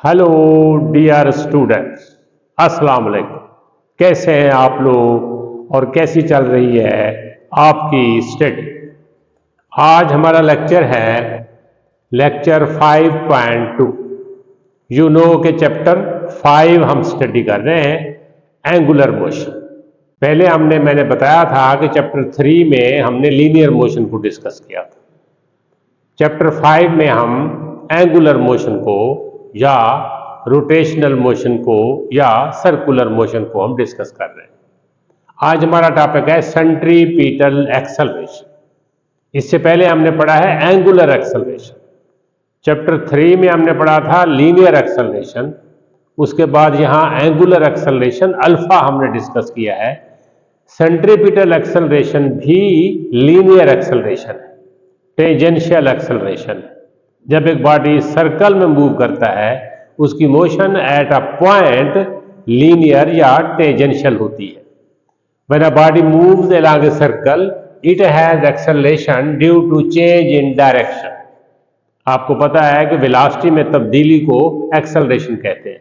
Hello dear students, अस्सलाम वालेकुम। कैसे हैं आप लोग और कैसी चल रही है आपकी स्टडी? आज हमारा लेक्चर है लेक्चर 5.2। यू नो के चैप्टर 5 हम स्टडी कर रहे हैं एंगुलर मोशन। पहले मैंने बताया था कि चैप्टर 3 में हमने लीनियर मोशन को डिस्कस किया था। चैप्टर 5 में हम एंगुलर मोशन को या रोटेशनल मोशन को या सर्कुलर मोशन को हम डिस्कस कर रहे हैं। आज हमारा टॉपिक है सेंट्रीपिटल एक्सेलरेशन। इससे पहले हमने पढ़ा है एंगुलर एक्सेलरेशन। चैप्टर 3 में हमने पढ़ा था लीनियर एक्सेलरेशन। उसके बाद यहाँ एंगुलर एक्सेलरेशन अल्फा हमने डिस्कस किया है। सेंट्रीपिटल एक्सेलरेशन भी लीनियर एक्सेलरेशन है, टेंजेंशियल एक्सेलरेशन। जब एक बॉडी सर्कल में मूव करता है उसकी motion at a point linear या टेंजेंशियल होती है। When a body moves along a circle it has acceleration due to change in direction. आपको पता है कि वेलोसिटी में तब्दीली को एक्सेलरेशन कहते हैं।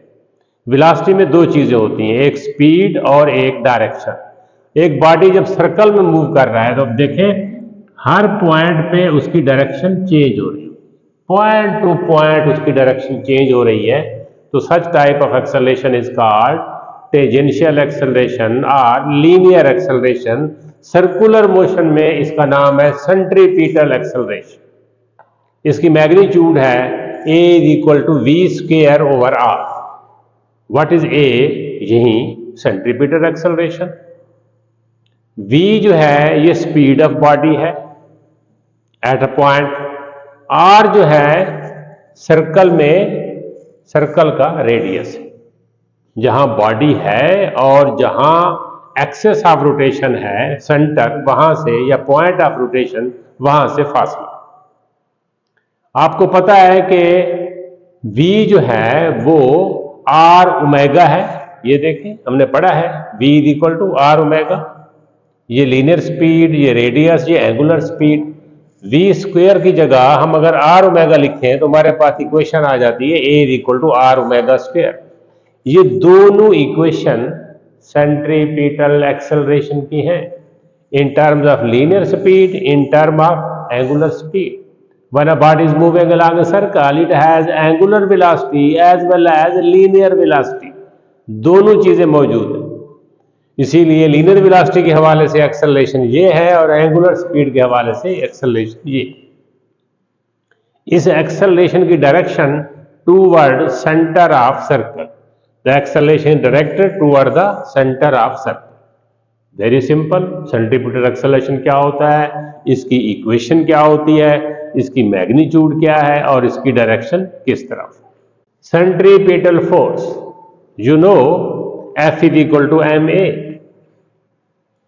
वेलोसिटी में दो चीजें होती हैं, एक स्पीड और एक डायरेक्शन। एक बॉडी जब सर्कल में मूव कर रहा है तो अब देखें हर पॉइंट पे उसकी डायरेक्शन चेंज हो रही है, पॉइंट टू पॉइंट उसकी डायरेक्शन चेंज हो रही है। तो such type of acceleration is called tangential acceleration और लीनियर एक्सेलरेशन। सर्कुलर मोशन में इसका नाम है सेंट्रीपिटल एक्सेलरेशन। इसकी मैग्नीट्यूड है a equal to v square over r. What is a? यही सेंट्रीपिटल एक्सेलरेशन। v जो है ये स्पीड ऑफ बॉडी है एट अ पॉइंट। r जो है सर्कल में सर्कल का रेडियस है, जहां बॉडी है और जहां एक्सेस ऑफ रोटेशन है सेंटर वहां से, या पॉइंट ऑफ रोटेशन वहां से फासला। आपको पता है कि v जो है वो r ओमेगा है। ये देखें हमने पढ़ा है v equal to r omega. ये लीनियर स्पीड, ये रेडियस, ये एंगुलर स्पीड। v स्क्वायर की जगह हम अगर r ओमेगा लिखें तो हमारे पास इक्वेशन आ जाती है a equal to r omega square. ये दोनों इक्वेशन सेंट्रीपिटल एक्सेलरेशन की हैं in terms of linear speed, in term of angular speed. When a body is moving along a circle, it has angular velocity as well as linear velocity. दोनों चीजें मौजूद हैं। इसीलिए linear velocity के हवाले से एक्सेलरेशन ये है और एंगुलर स्पीड के हवाले से एक्सेलरेशन ये। इस एक्सेलरेशन की direction toward centre of circle. The acceleration directed toward the centre of circle. Very simple. Centripetal acceleration क्या होता है, इसकी इक्वेशन क्या होती है, इसकी मैग्नीट्यूड क्या है और इसकी डायरेक्शन किस तरफ। Centripetal force, you know F is equal to ma।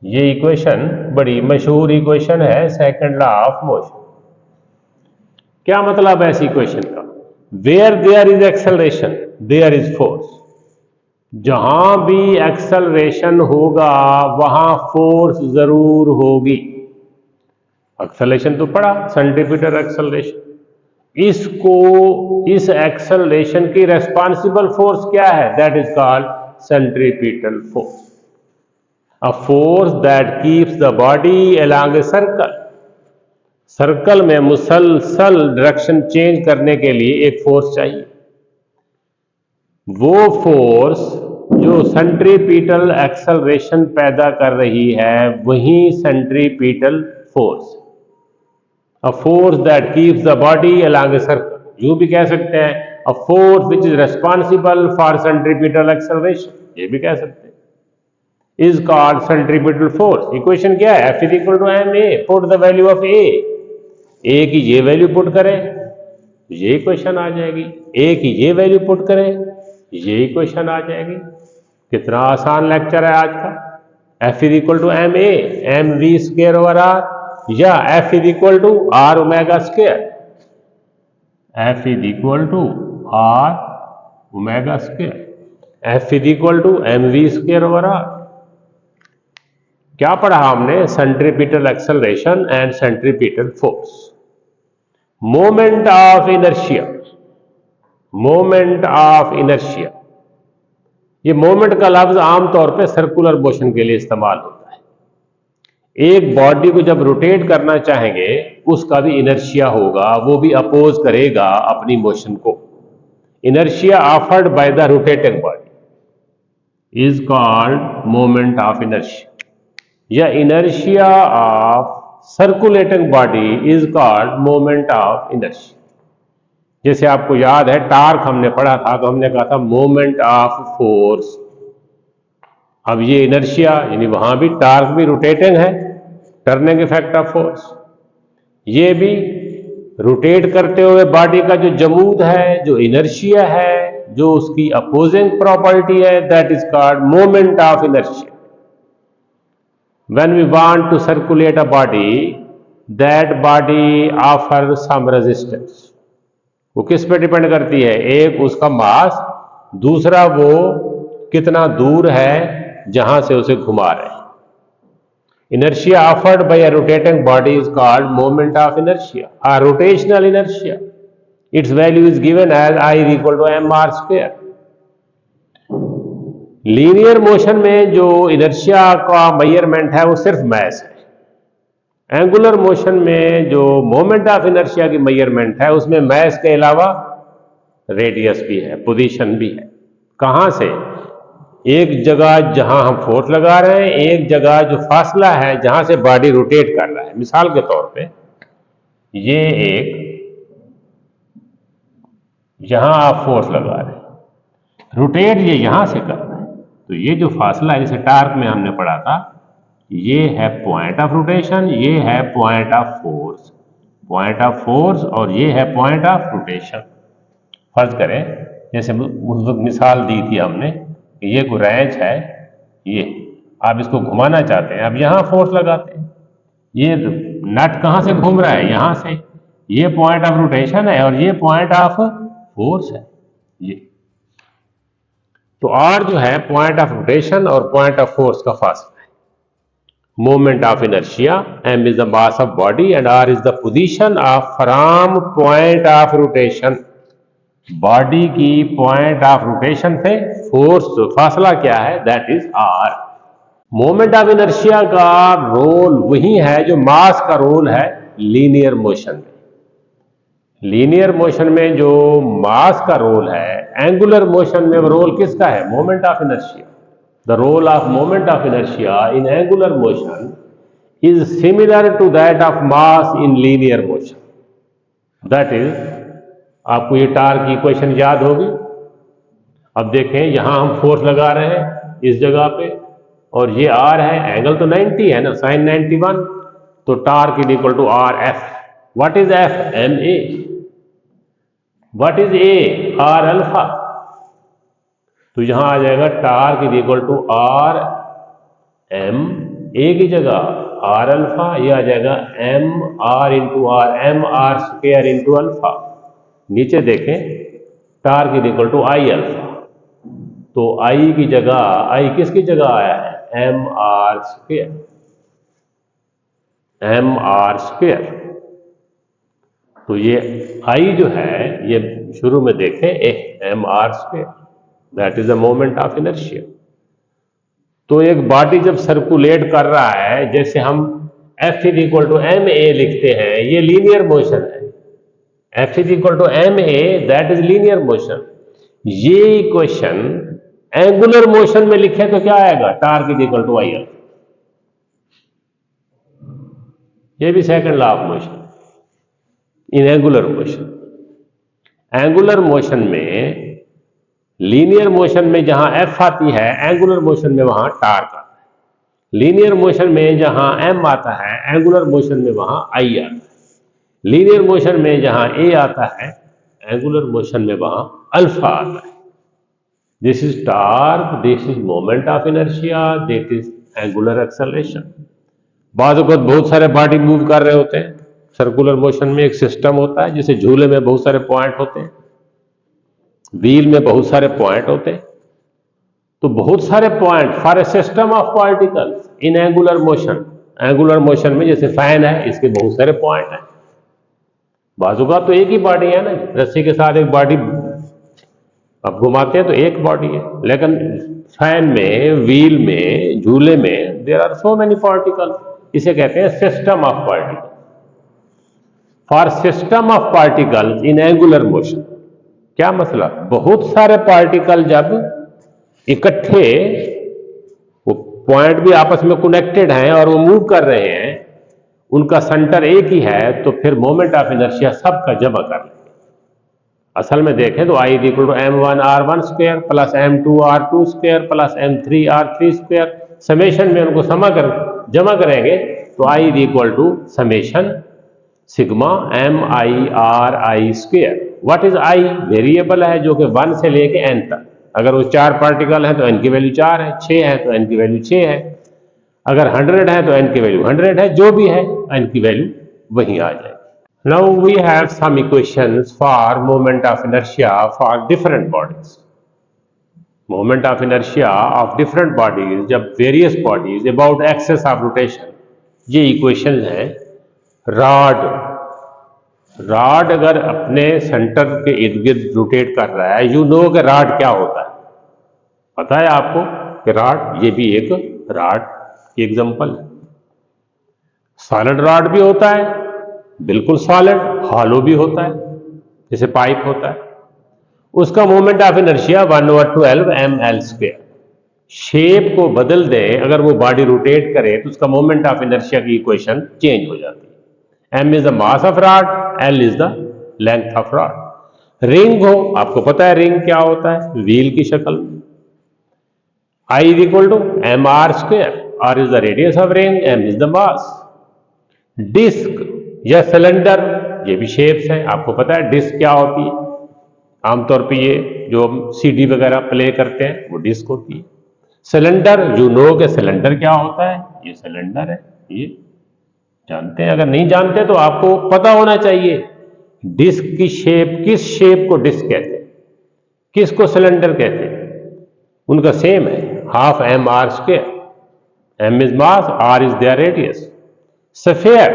ये इक्वेशन बड़ी मशहूर इक्वेशन है सेकंड लॉ ऑफ मोशन। क्या मतलब है इस इक्वेशन का? Where there is acceleration there is force. जहां भी एक्सेलरेशन होगा वहां फोर्स जरूर होगी। एक्सेलरेशन तो पढ़ा, सेंट्रीपिटल एक्सेलरेशन। इस एक्सेलरेशन की रेस्पॉन्सिबल फोर्स क्या है? That is called centripetal force. A force that keeps the body along a circle. Circle में मुसलसल डायरेक्शन चेंज करने के लिए एक फोर्स चाहिए। वो फोर्स जो सेंट्रीपिटल एक्सेलरेशन पैदा कर रही है वही centripetal force. A force that keeps the body along a circle. यूं भी कह सकते हैं a force which is responsible for centripetal acceleration, ये भी कह सकते हैं, is called centripetal force. Equation क्या है? F is equal to ma. Put the value of a की ये वैल्यू पुट करें ये इक्वेशन आ जाएगी, a की ये वैल्यू पुट करें ये इक्वेशन आ जाएगी। कितना आसान लेक्चर है आज का। F is equal to ma, mv square over r, या F is equal to r omega square. F is equal to r omega square. F is equal to mv square over r. क्या पढ़ा हमने? Centripetal acceleration and centripetal force. Moment of inertia. Moment of inertia. ये moment का लफ्ज आमतौर पे circular motion के लिए इस्तेमाल होता है। एक बॉडी को जब रोटेट करना चाहेंगे उसका भी इनर्शिया होगा, वो भी अपोज करेगा अपनी मोशन को। Inertia offered by the rotating body is called moment of inertia, या inertia of circulating body is called moment of inertia. जैसे आपको याद है टार्क हमने पढ़ा था, तो हमने कहा था मोमेंट ऑफ फोर्स। अब ये इनर्शिया यानी वहां भी टार्क भी रोटेटिंग है, टर्निंग इफेक्ट ऑफ फोर्स। ये भी रोटेट करते हुए बॉडी का जो जमूद है, जो इनर्शिया है, जो उसकी अपोजिंग प्रॉपर्टी है, that is called moment of inertia. When we want to circulate a body, that body offers some resistance. वो किस पे डिपेंड करती है? एक उसका मास, दूसरा वो कितना दूर है जहां से उसे घुमा रहे हैं। Inertia offered by a rotating body is called moment of inertia or rotational inertia. Its value is given as I is equal to mr square. Linear motion में जो इनर्शिया का मेजरमेंट है वो सिर्फ मैस है। एंगुलर मोशन में जो moment of inertia की मेजरमेंट है उसमें मैस के अलावा रेडियस भी है, पोजीशन भी है। कहां से? एक जगह जहां हम फोर्स लगा रहे हैं, एक जगह जो फासला है जहां से बॉडी रोटेट कर रहा है। मिसाल के तौर पे ये एक, यहां आप फोर्स लगा रहे हैं, रोटेट ये यहां से कर रहा है, तो ये जो फासला है जैसे टार्क में हमने पढ़ा था, ये है पॉइंट ऑफ रोटेशन, ये है point of force. Point of force और ये है पॉइंट ऑफ रोटेशन। फर्ज करें जैसे उस वक्त मिसाल दी थी हमने कि ये कोई रेंच है, ये आप इसको घुमाना चाहते हैं, अब यहां फोर्स लगाते हैं, ये नट कहां से घूम रहा है? यहां से। ये पॉइंट ऑफ रोटेशन है और ये पॉइंट ऑफ फोर्स है। ये तो आर जो है पॉइंट ऑफ रोटेशन और पॉइंट ऑफ फोर्स का फासला है। Moment of inertia, m is the mass of body and r is the position of from point of rotation. Body की पॉइंट ऑफ रोटेशन से फोर्स फासला क्या है? That is r. Moment of inertia का role वही है जो mass का रोल है लीनियर मोशन में। लीनियर मोशन में जो मास का रोल है, एंगुलर मोशन में रोल किसका है? Moment of inertia. The role of moment of inertia in angular motion is similar to that of mass in linear motion. That is, आपको ये टार्क की इक्वेशन याद होगी। अब देखें यहां हम फोर्स लगा रहे हैं इस जगह पे, और ये आर है, एंगल तो 90 है ना, sin 91, तो torque is equal to r F. What is F? M a. What is a? R alpha. तो यहां आ जाएगा torque is equal to r m, a की जगह आर अल्फा, ये आ जाएगा m r into r, m r square into alpha. नीचे देखें torque is equal to I alpha, तो आई की जगह, आई किसकी जगह आया है? M r square, m r square. तो ये आई जो है ये शुरू में देखें m r square, that is the moment of inertia. तो एक बॉडी जब सर्कुलेट कर रहा है, जैसे हम F is equal to m a लिखते हैं, ये लीनियर मोशन है। F is equal to m a, that is linear motion. ये इक्वेशन एंगुलर मोशन में लिखे तो क्या आएगा? Torque is equal to I l. ये भी second law of motion in angular motion. Angular motion में, लीनियर मोशन में जहां एफ आती है, एंगुलर मोशन में वहां टार्क आता है। लीनियर मोशन में जहां एम आता है, एंगुलर मोशन में वहां आई आता है। लीनियर मोशन में जहां ए आता है, एंगुलर मोशन में वहां अल्फा आता है। This is torque, this is moment of inertia, this is angular acceleration. बाद बहुत सारे बॉडी मूव कर रहे होते हैं सर्कुलर मोशन में। एक सिस्टम होता है जिसे झूले में बहुत सारे पॉइंट होते हैं, व्हील में बहुत सारे पॉइंट होते हैं। तो बहुत सारे point for a system of particles in angular motion. Angular motion में जैसे फैन है, इसके बहुत सारे पॉइंट हैं। बाजू का तो एक ही बॉडी है ना, रस्सी के साथ एक बॉडी अब घुमाते हैं तो एक बॉडी है, लेकिन फैन में, व्हील में, झूले में there are so many particle. इसे कहते हैं system of particle. For system of particles in angular motion, क्या मसला, बहुत सारे पार्टिकल जब इकट्ठे, वो पॉइंट भी आपस में कनेक्टेड हैं और वो मूव कर रहे हैं, उनका सेंटर एक ही है, तो फिर मोमेंट ऑफ इनर्शिया सबका जमा कर लेंगे। असल में देखें तो I equal to m1r1 square plus m2r2 square plus m3r3 square, summation में उनको जमा करेंगे तो I equal to summation sigma mi/r square. What is I? Variable है जो कि 1 से लेके n तक। अगर वो 4 पार्टिकल है तो n की वैल्यू 4 है, 6 है तो n की वैल्यू 6 है, अगर 100 है तो n की वैल्यू 100 है, जो भी है n की वैल्यू वहीं आ जाएगी। Now we have some equations for moment of inertia for different bodies. Moment of inertia of different bodies, जब various bodies about axis of rotation, ये equations हैं। रॉड अगर अपने सेंटर के इर्द गिर्द रोटेट कर रहा है, यू नो कि रॉड क्या होता है, पता है आपको कि रॉड, ये भी एक रॉड की एग्जांपल है। सॉलिड रॉड भी होता है, बिल्कुल सॉलिड, हॉलो भी होता है, जैसे पाइप होता है। उसका moment of inertia 1/12 ml²। Shape को बदल दें, अगर वो बॉडी रोटेट करे तो उसका मोमेंट ऑफ इनर्शिया की इक्वेशन चेंज हो जाती है। m is the mass of rod, l is the length of rod. Ring हो, आपको पता है रिंग क्या होता है, व्हील की शक्ल में। I is equal to mr², r is the radius of ring, m is the mass। Disk या सिलेंडर, ये भी शेप्स है, आपको पता है डिस्क क्या होती है। आमतौर पे ये जो हम सीडी वगैरह प्ले करते हैं वो डिस्क होती है। सिलेंडर, यू नो के सिलेंडर क्या होता है, ये सिलेंडर है, ये जानते हैं। अगर नहीं जानते तो आपको पता होना चाहिए डिस्क की शेप, किस शेप को डिस्क कहते हैं, किसको सिलेंडर कहते हैं, उनका सेम है, half mr²। m is mass, r is there radius. Sphere,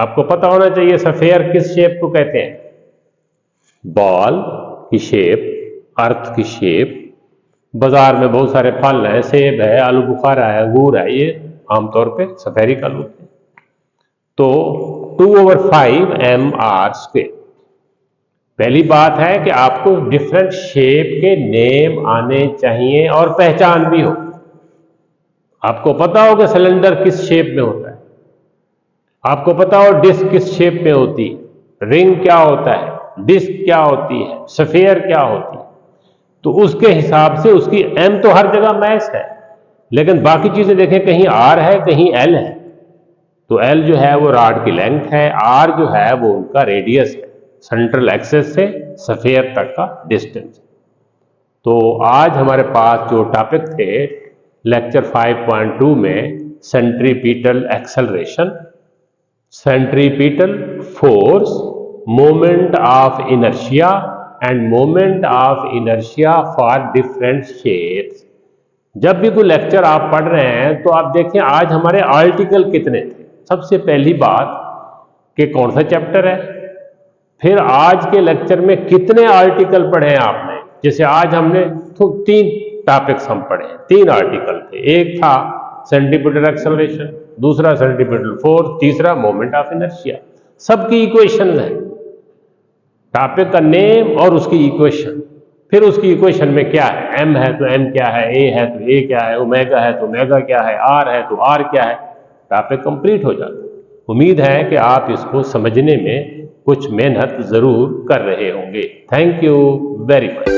आपको पता होना चाहिए सफेयर किस शेप को कहते हैं, बॉल की शेप, अर्थ की शेप। बाजार में बहुत सारे फल हैं, सेब है, आलू बुखारा है, अंगूर है, ये आमतौर पे सफेरिकल होते हैं। तो 2/5 mr²। पहली बात है कि आपको डिफरेंट शेप के नेम आने चाहिए और पहचान भी हो। आपको पता हो कि सिलेंडर किस शेप में होता है, आपको पता हो डिस्क किस शेप में होती है, रिंग क्या होता है, डिस्क क्या होती है, सफेयर क्या होती है, तो उसके हिसाब से उसकी m तो हर जगह मैच है, लेकिन बाकी चीजें देखें, कहीं r है, कहीं l है। तो l जो है वो रॉड की लेंथ है, r जो है वो उनका रेडियस है, सेंट्रल एक्सेस से सफेयर तक का डिस्टेंस। तो आज हमारे पास जो टॉपिक थे लेक्चर 5.2 में, centripetal acceleration, centripetal force, moment of inertia end moment of inertia for different shapes. जब भी कोई लेक्चर आप पढ़ रहे हैं तो आप देखें आज हमारे आर्टिकल कितने थे। सबसे पहली बात कि कौन सा चैप्टर है, फिर आज के लेक्चर में कितने आर्टिकल पढ़े हैं आपने। जैसे आज हमने तो 3 टॉपिक्स हम पढ़े हैं, 3 आर्टिकल थे। एक था सेंट्रीपिटल एक्सेलरेशन, दूसरा सेंट्रीपिटल फोर्स, तीसरा मोमेंट ऑफ इनर्शिया। सबकी इक्वेशन है, टॉपिक का नेम और उसकी इक्वेशन, फिर उसकी इक्वेशन में क्या है, m है तो m क्या है, a है तो a क्या है, ओमेगा है तो ओमेगा क्या है, r है तो r क्या है। टॉपिक कंप्लीट हो जाता है। उम्मीद है कि आप इसको समझने में कुछ मेहनत जरूर कर रहे होंगे। Thank you very much.